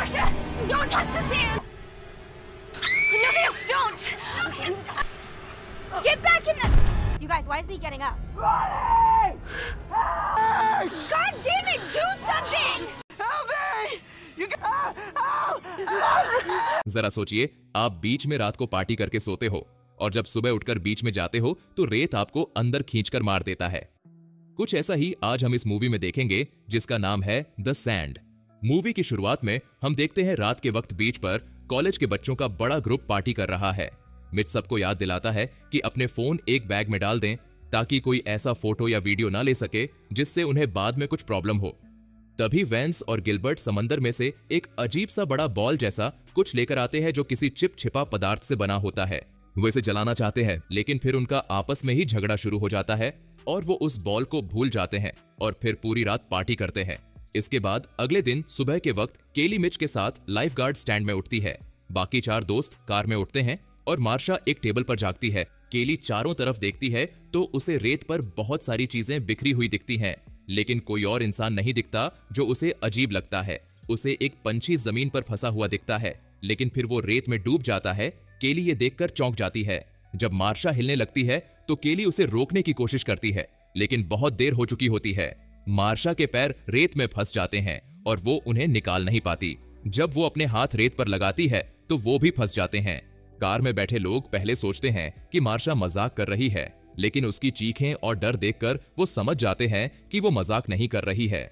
Marsha, don't touch the sand. No, Vance, don't. Get back in the. You guys, why isn't he getting up? God damn it, do something! जरा सोचिए, आप बीच में रात को party करके सोते हो और जब सुबह उठकर बीच में जाते हो तो रेत आपको अंदर खींचकर मार देता है। कुछ ऐसा ही आज हम इस मूवी में देखेंगे जिसका नाम है द सैंड। मूवी की शुरुआत में हम देखते हैं रात के वक्त बीच पर कॉलेज के बच्चों का बड़ा ग्रुप पार्टी कर रहा है। मिच सबको याद दिलाता है कि अपने फोन एक बैग में डाल दें ताकि कोई ऐसा फोटो या वीडियो ना ले सके जिससे उन्हें बाद में कुछ प्रॉब्लम हो। तभी वैंस और गिलबर्ट समंदर में से एक अजीब सा बड़ा बॉल जैसा कुछ लेकर आते हैं जो किसी चिप छिपा पदार्थ से बना होता है। वो इसे जलाना चाहते हैं लेकिन फिर उनका आपस में ही झगड़ा शुरू हो जाता है और वो उस बॉल को भूल जाते हैं और फिर पूरी रात पार्टी करते हैं। इसके बाद अगले दिन सुबह के वक्त केली मिच के साथ लाइफ गार्ड स्टैंड में उठती है। बाकी 4 दोस्त कार में उठते हैं और मार्शा एक टेबल पर जागती है। केली चारों तरफ देखती है तो उसे रेत पर बहुत सारी चीजें बिखरी हुई दिखती हैं, लेकिन कोई और इंसान नहीं दिखता जो उसे अजीब लगता है। उसे एक पंछी जमीन पर फंसा हुआ दिखता है लेकिन फिर वो रेत में डूब जाता है। केली ये देखकर चौंक जाती है। जब मार्शा हिलने लगती है तो केली उसे रोकने की कोशिश करती है लेकिन बहुत देर हो चुकी होती है। मार्शा के पैर रेत में फंस जाते हैं और वो उन्हें निकाल नहीं पाती। जब वो अपने हाथ रेत पर लगाती है तो वो भी फंस जाते हैं। कार में बैठे लोग पहले सोचते हैं कि मार्शा मजाक कर रही है, लेकिन उसकी चीखें और डर देखकर वो समझ जाते हैं कि वो मजाक नहीं कर रही है।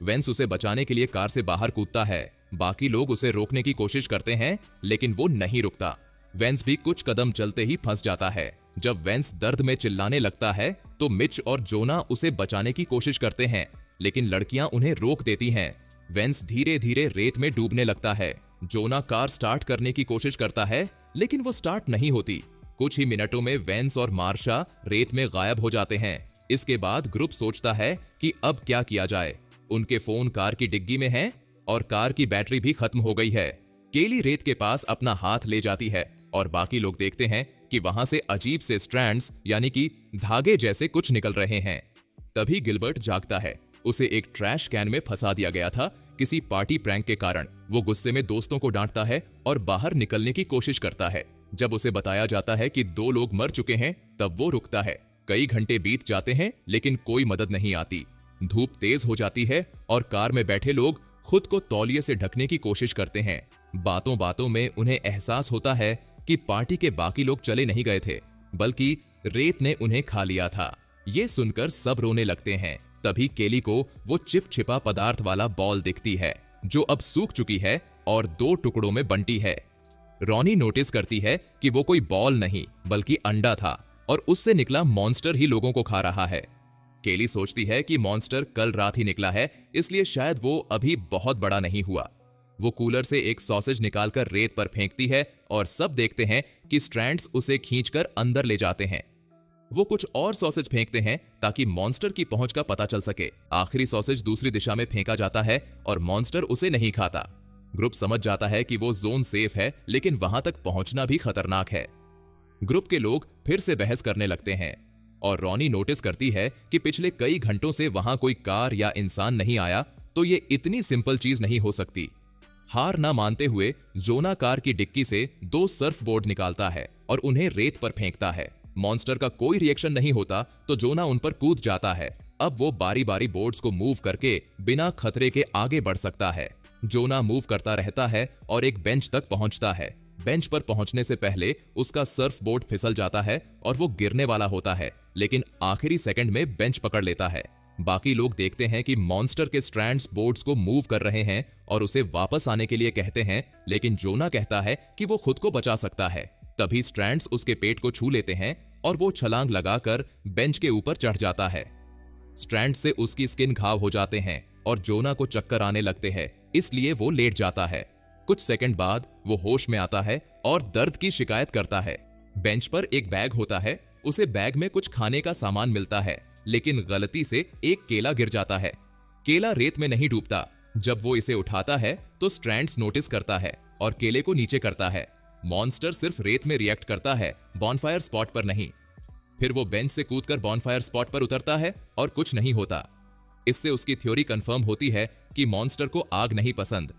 वेंस उसे बचाने के लिए कार से बाहर कूदता है। बाकी लोग उसे रोकने की कोशिश करते हैं लेकिन वो नहीं रुकता। वेंस भी कुछ कदम चलते ही फंस जाता है। जब वेंस दर्द में चिल्लाने लगता है तो मिच और जोना उसे बचाने की कोशिश करते हैं लेकिन लड़कियां उन्हें रोक देती हैं। वेंस धीरे धीरे रेत में डूबने लगता है। जोना कार स्टार्ट करने की कोशिश करता है लेकिन वो स्टार्ट नहीं होती। कुछ ही मिनटों में वेंस और मार्शा रेत में गायब हो जाते हैं। इसके बाद ग्रुप सोचता है कि अब क्या किया जाए। उनके फोन कार की डिग्गी में हैं और कार की बैटरी भी खत्म हो गई है। केली रेत के पास अपना हाथ ले जाती है और बाकी लोग देखते हैं कि वहां से अजीब से स्ट्रैंड्स यानी कि धागे जैसे कुछ निकल रहे हैं। तभी गिलबर्ट जागता है। उसे एक ट्रैश कैन में फंसा दिया गया था किसी पार्टी प्रैंक के कारण। वो गुस्से में दोस्तों को डांटता है और बाहर निकलने की कोशिश करता है। जब उसे बताया जाता है कि 2 लोग मर चुके हैं तब वो रुकता है। कई घंटे बीत जाते हैं लेकिन कोई मदद नहीं आती। धूप तेज हो जाती है और कार में बैठे लोग खुद को तौलिए से ढकने की कोशिश करते हैं। बातों बातों में उन्हें एहसास होता है कि पार्टी के बाकी लोग चले नहीं गए थे बल्कि रेत ने उन्हें खा लिया था। ये सुनकर सब रोने लगते हैं। तभी केली को वो चिप छिपा पदार्थ वाला बॉल दिखती है जो अब सूख चुकी है और 2 टुकड़ों में बंटी है। रॉनी नोटिस करती है कि वो कोई बॉल नहीं बल्कि अंडा था और उससे निकला मॉन्स्टर ही लोगों को खा रहा है। केली सोचती है कि मॉन्स्टर कल रात ही निकला है इसलिए शायद वो अभी बहुत बड़ा नहीं हुआ। वो कूलर से एक सॉसेज निकालकर रेत पर फेंकती है और सब देखते हैं कि स्ट्रैंड्स उसे खींचकर अंदर ले जाते हैं। वो कुछ और सॉसेज फेंकते हैं ताकि मॉन्स्टर की पहुंच का पता चल सके। आखिरी सॉसेज दूसरी दिशा में फेंका जाता है और मॉन्स्टर उसे नहीं खाता। ग्रुप समझ जाता है कि वो जोन सेफ है लेकिन वहां तक पहुंचना भी खतरनाक है। ग्रुप के लोग फिर से बहस करने लगते हैं और रॉनी नोटिस करती है कि पिछले कई घंटों से वहां कोई कार या इंसान नहीं आया तो ये इतनी सिंपल चीज नहीं हो सकती। हार ना मानते हुए जोना कार की डिक्की से 2 सर्फ बोर्ड निकालता है और उन्हें रेत पर फेंकता है। मॉन्स्टर का कोई रिएक्शन नहीं होता तो जोना उन पर कूद जाता है। अब वो बारी बारी बोर्ड्स को मूव करके बिना खतरे के आगे बढ़ सकता है। जोना मूव करता रहता है और एक बेंच तक पहुंचता है। बेंच पर पहुंचने से पहले उसका सर्फ बोर्ड फिसल जाता है और वो गिरने वाला होता है लेकिन आखिरी सेकंड में बेंच पकड़ लेता है। बाकी लोग देखते हैं कि मॉन्स्टर के स्ट्रैंड्स बोर्ड्स को मूव कर रहे हैं और उसे वापस आने के लिए कहते हैं लेकिन जोना कहता है कि वो खुद को बचा सकता है। तभी स्ट्रैंड्स उसके पेट को छू लेते हैं और वो छलांग लगाकर बेंच के ऊपर चढ़ जाता है। स्ट्रैंड से उसकी स्किन घाव हो जाते हैं और जोना को चक्कर आने लगते हैं इसलिए वो लेट जाता है। कुछ सेकंड बाद वो होश में आता है और दर्द की शिकायत करता है। बेंच पर एक बैग होता है। उसे बैग में कुछ खाने का सामान मिलता है लेकिन गलती से एक केला गिर जाता है। केला रेत में नहीं डूबता। जब वो इसे उठाता है तो स्ट्रैंड्स नोटिस करता है और केले को नीचे करता है। मॉन्स्टर सिर्फ रेत में रिएक्ट करता है, बॉनफायर स्पॉट पर नहीं। फिर वो बेंच से कूदकर बॉनफायर स्पॉट पर उतरता है और कुछ नहीं होता। इससे उसकी थ्योरी कंफर्म होती है कि मॉन्स्टर को आग नहीं पसंद।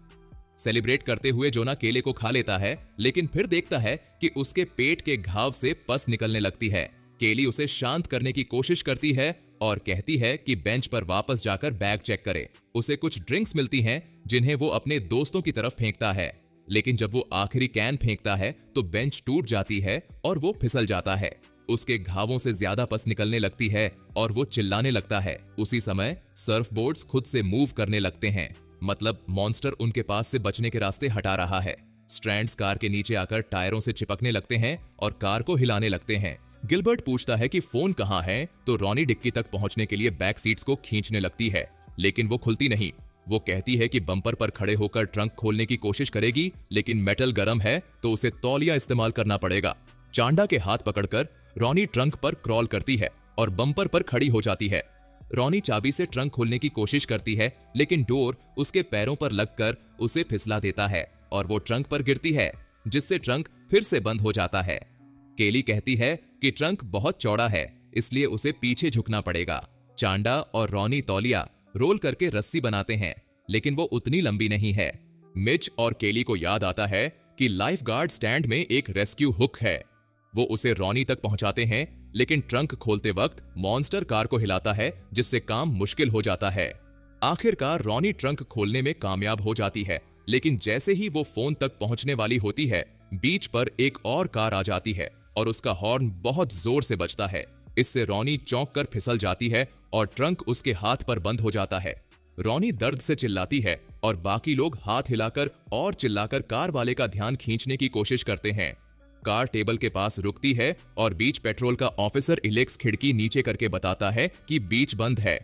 सेलिब्रेट करते हुए जोना केले को खा लेता है, लेकिन फिर देखता है कि उसके पेट के घाव से पस निकलने लगती है। केली उसे शांत करने की कोशिश करती है और कहती है कि बेंच पर वापस जाकर बैग चेक करे। उसे कुछ ड्रिंक्स मिलती हैं जिन्हें वो अपने दोस्तों की तरफ फेंकता है, लेकिन जब वो आखिरी कैन फेंकता है तो बेंच टूट जाती है और वो फिसल जाता है। उसके घावों से ज्यादा पस निकलने लगती है और वो चिल्लाने लगता है। उसी समय सर्फ बोर्ड्स खुद से मूव करने लगते हैं, मतलब मॉन्स्टर उनके पास से बचने के रास्ते हटा रहा है। स्ट्रैंड्स कार के नीचे आकर टायरों से चिपकने लगते हैं और कार को हिलाने लगते हैं। गिलबर्ट पूछता है कि फोन कहाँ है, तो रॉनी डिक्की तक पहुंचने के लिए बैक सीट्स को खींचने लगती है, लेकिन वो खुलती नहीं। वो कहती है कि बम्पर पर खड़े होकर ट्रंक खोलने की कोशिश करेगी, लेकिन मेटल गर्म है तो उसे तौलिया इस्तेमाल करना पड़ेगा। चांडा के हाथ पकड़कर रॉनी ट्रंक पर क्रॉल करती है और बम्पर पर खड़ी हो जाती है। रॉनी चाबी से ट्रंक खोलने की कोशिश करती है, लेकिन डोर उसके पैरों पर लगकर उसे फिसला देता है और वो ट्रंक पर गिरती है, जिससे ट्रंक फिर से बंद हो जाता है। केली कहती है कि ट्रंक बहुत चौड़ा है, इसलिए उसे पीछे झुकना पड़ेगा। चांडा और रॉनी तौलिया रोल करके रस्सी बनाते हैं, लेकिन वो उतनी लंबी नहीं है। मिच और केली को याद आता है कि लाइफ गार्ड स्टैंड में एक रेस्क्यू हुक है। वो उसे रॉनी तक पहुंचाते हैं, लेकिन ट्रंक खोलते वक्त मॉन्स्टर कार को हिलाता है, जिससे काम मुश्किल हो जाता है। आखिरकार रॉनी ट्रंक खोलने में कामयाब हो जाती है, लेकिन जैसे ही वो फोन तक पहुंचने वाली होती है, बीच पर एक और कार आ जाती है और उसका हॉर्न बहुत जोर से बजता है। इससे रॉनी चौंक कर फिसल जाती है और ट्रंक उसके हाथ पर बंद हो जाता है। रॉनी दर्द से चिल्लाती है और बाकी लोग हाथ हिलाकर और चिल्लाकर कार वाले का ध्यान खींचने की कोशिश करते हैं। कार टेबल के पास रुकती है और बीच पेट्रोल का ऑफिसर इलेक्स खिड़की नीचे करके बताता है कि बीच बंद है।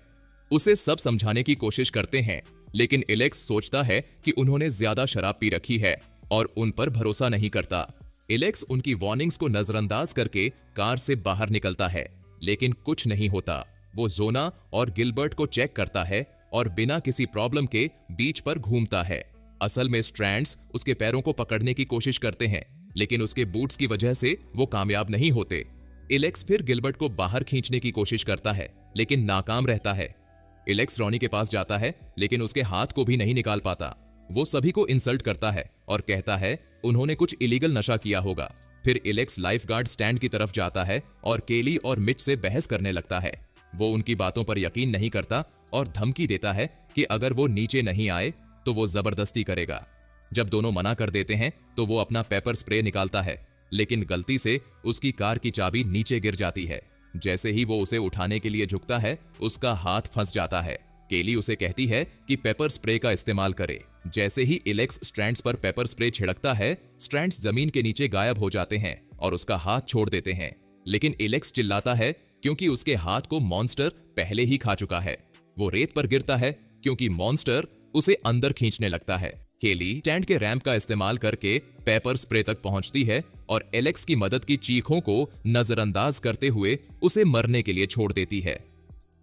उसे सब समझाने की कोशिश करते हैं, लेकिन इलेक्स सोचता है कि उन्होंने ज्यादा शराब पी रखी है और उन पर भरोसा नहीं करता। इलेक्स उनकी वार्निंग्स को नजरअंदाज करके कार से बाहर निकलता है, लेकिन कुछ नहीं होता। वो जोना और गिलबर्ट को चेक करता है और बिना किसी प्रॉब्लम के बीच पर घूमता है। असल में स्ट्रैंड्स उसके पैरों को पकड़ने की कोशिश करते हैं, लेकिन उसके बूट्स की वजह से वो कामयाब नहीं होते। इलेक्स फिर गिलबर्ट को बाहर खींचने की कोशिश करता है, लेकिन नाकाम रहता है। इलेक्स रॉनी के पास जाता है, लेकिन उसके हाथ को भी नहीं निकाल पाता। वो सभी को इंसल्ट करता है और कहता है उन्होंने कुछ इलीगल नशा किया होगा। फिर इलेक्स लाइफ गार्ड स्टैंड की तरफ जाता है और केली और मिच से बहस करने लगता है। वो उनकी बातों पर यकीन नहीं करता और धमकी देता है कि अगर वो नीचे नहीं आए तो वो जबरदस्ती करेगा। जब दोनों मना कर देते हैं तो वो अपना पेपर स्प्रे निकालता है, लेकिन गलती से उसकी कार की चाबी नीचे गिर जाती है। जैसे ही वो उसे उठाने के लिए झुकता है, उसका हाथ फंस जाता है। केली उसे कहती है कि पेपर स्प्रे का इस्तेमाल करे। जैसे ही इलेक्स स्ट्रैंड्स पर पेपर स्प्रे छिड़कता है, स्ट्रैंड्स जमीन के नीचे गायब हो जाते हैं और उसका हाथ छोड़ देते हैं। लेकिन इलेक्स चिल्लाता है क्योंकि उसके हाथ को मॉन्स्टर पहले ही खा चुका है। वो रेत पर गिरता है क्योंकि मॉन्स्टर उसे अंदर खींचने लगता है। केली स्टैंड के रैंप का इस्तेमाल करके पेपर स्प्रे तक पहुंचती है और एलेक्स की मदद की चीखों को नजरअंदाज करते हुए उसे मरने के लिए छोड़ देती है।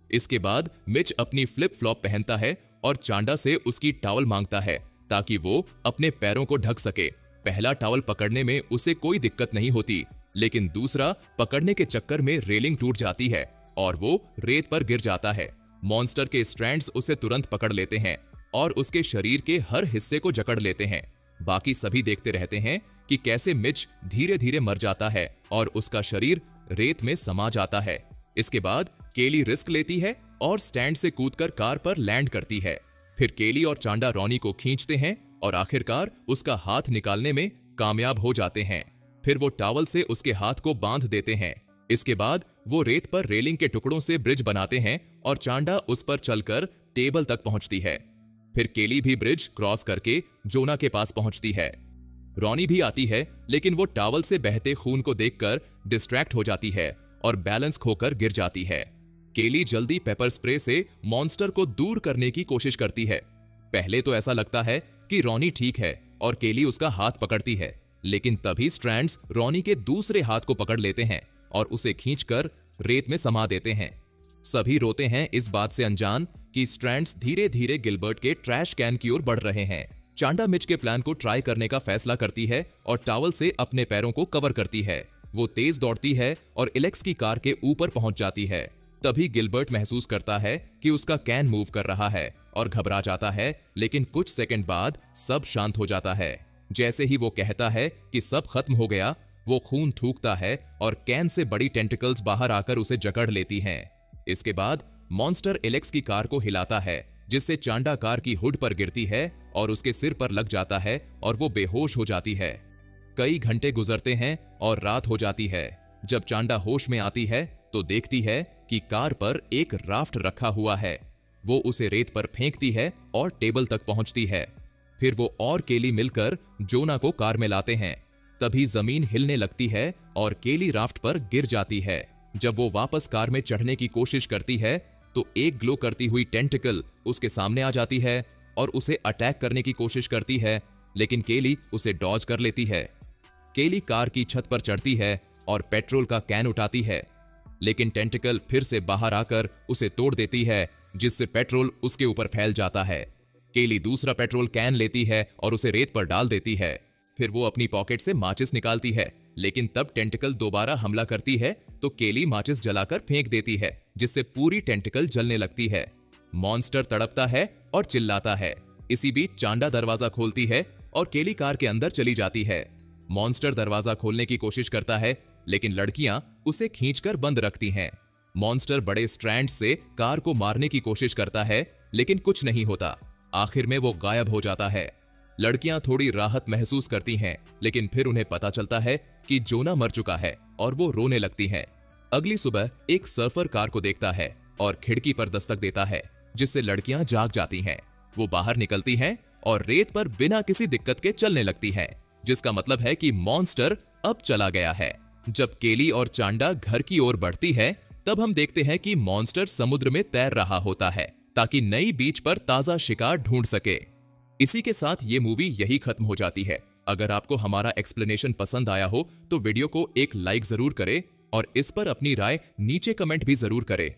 इसके बाद मिच अपनी फ्लिप फ्लॉप पहनता है और चांडा से उसकी टॉवल मांगता है ताकि वो अपने पैरों को ढक सके। पहला टॉवल पकड़ने में उसे कोई दिक्कत नहीं होती, लेकिन दूसरा पकड़ने के चक्कर में रेलिंग टूट जाती है और वो रेत पर गिर जाता है। मॉन्स्टर के स्ट्रैंड्स उसे तुरंत पकड़ लेते हैं और उसके शरीर के हर हिस्से को जकड़ लेते हैं। बाकी सभी देखते रहते हैं कि कैसे मिच धीरे धीरे मर जाता है और उसका शरीर रेत में समा जाता है। इसके बाद केली रिस्क लेती है और स्टैंड से कूदकर कार पर लैंड करती है। फिर केली और चांडा रॉनी को खींचते हैं और आखिरकार उसका हाथ निकालने में कामयाब हो जाते हैं। फिर वो टॉवल से उसके हाथ को बांध देते हैं। इसके बाद वो रेत पर रेलिंग के टुकड़ों से ब्रिज बनाते हैं और चांडा उस पर चलकर टेबल तक पहुंचती है। फिर केली भी ब्रिज क्रॉस करके जोना के पास पहुंचती है। रॉनी भी आती है, लेकिन वो टॉवल से बहते खून को देखकर डिस्ट्रैक्ट हो जाती है और बैलेंस खोकर गिर जाती है। केली जल्दी पेपर स्प्रे से मॉन्स्टर को दूर करने की कोशिश करती है। पहले तो ऐसा लगता है कि रॉनी ठीक है और केली उसका हाथ पकड़ती है, लेकिन तभी स्ट्रैंड्स रॉनी के दूसरे हाथ को पकड़ लेते हैं और उसे खींचकर रेत में समा देते हैं। सभी रोते हैं इस बात से अनजान कि स्ट्रैंड्स धीरे धीरे गिलबर्ट के ट्रैश कैन की ओर बढ़ रहे हैं। चांडा मिच के प्लान को ट्राई करने का फैसला करती है और टॉवल से अपने पैरों को कवर करती है। वो तेज दौड़ती है और इलेक्स की कार के ऊपर पहुंच जाती है। तभी गिलबर्ट महसूस करता है कि उसका कैन मूव कर रहा है और घबरा जाता है, लेकिन कुछ सेकंड बाद सब शांत हो जाता है। जैसे ही वो कहता है कि सब खत्म हो गया, वो खून थूकता है और कैन से बड़ी टेंटिकल्स बाहर आकर उसे जकड़ लेती हैं। इसके बाद मॉन्स्टर एलेक्स की कार को हिलाता है, जिससे चांडा कार की हुड पर गिरती है और उसके सिर पर लग जाता है और वो बेहोश हो जाती है। कई घंटे गुजरते हैं और रात हो जाती है। जब चांडा होश में आती है तो देखती है कि कार पर एक राफ्ट रखा हुआ है। वो उसे रेत पर फेंकती है और टेबल तक पहुंचती है। फिर वो और केली मिलकर जोना को कार में लाते हैं। तभी जमीन हिलने लगती है और केली राफ्ट पर गिर जाती है। जब वो वापस कार में चढ़ने की कोशिश करती है तो एक ग्लो करती हुई टेंटिकल उसके सामने आ जाती है और उसे अटैक करने की कोशिश करती है, लेकिन केली उसे डॉज कर लेती है। केली कार की छत पर चढ़ती है और पेट्रोल का कैन उठाती है, लेकिन टेंटिकल फिर से बाहर आकर उसे तोड़ देती है, जिससे पेट्रोल उसके ऊपर फैल जाता है। केली दूसरा पेट्रोल कैन लेती है और उसे रेत पर डाल देती है। फिर वो अपनी पॉकेट से माचिस निकालती है, लेकिन तब टेंटिकल दोबारा हमला करती है तो केली माचिस जलाकर फेंक देती है, जिससे पूरी टेंटिकल जलने लगती है। मॉन्स्टर तड़पता है और चिल्लाता है। इसी बीच चांडा दरवाजा खोलती है और केली कार के अंदर चली जाती है। मॉन्स्टर दरवाजा खोलने की कोशिश करता है, लेकिन लड़कियां उसे खींचकर बंद रखती हैं। मॉन्स्टर बड़े स्ट्रैंड से कार को मारने की कोशिश करता है, लेकिन कुछ नहीं होता। आखिर में वो गायब हो जाता है। लड़कियां थोड़ी राहत महसूस करती हैं, लेकिन फिर उन्हें पता चलता है कि जोना मर चुका है और वो रोने लगती हैं। अगली सुबह एक सर्फर कार को देखता है और खिड़की पर दस्तक देता है, जिससे लड़कियां जाग जाती हैं। वो बाहर निकलती हैं और रेत पर बिना किसी दिक्कत के चलने लगती हैं, जिसका मतलब है कि मॉन्स्टर अब चला गया है। जब केली और चांडा घर की ओर बढ़ती है, तब हम देखते हैं कि मॉन्स्टर समुद्र में तैर रहा होता है, ताकि नई बीच पर ताजा शिकार ढूंढ सके। इसी के साथ ये मूवी यही खत्म हो जाती है। अगर आपको हमारा एक्सप्लेनेशन पसंद आया हो तो वीडियो को एक लाइक जरूर करें और इस पर अपनी राय नीचे कमेंट भी जरूर करें।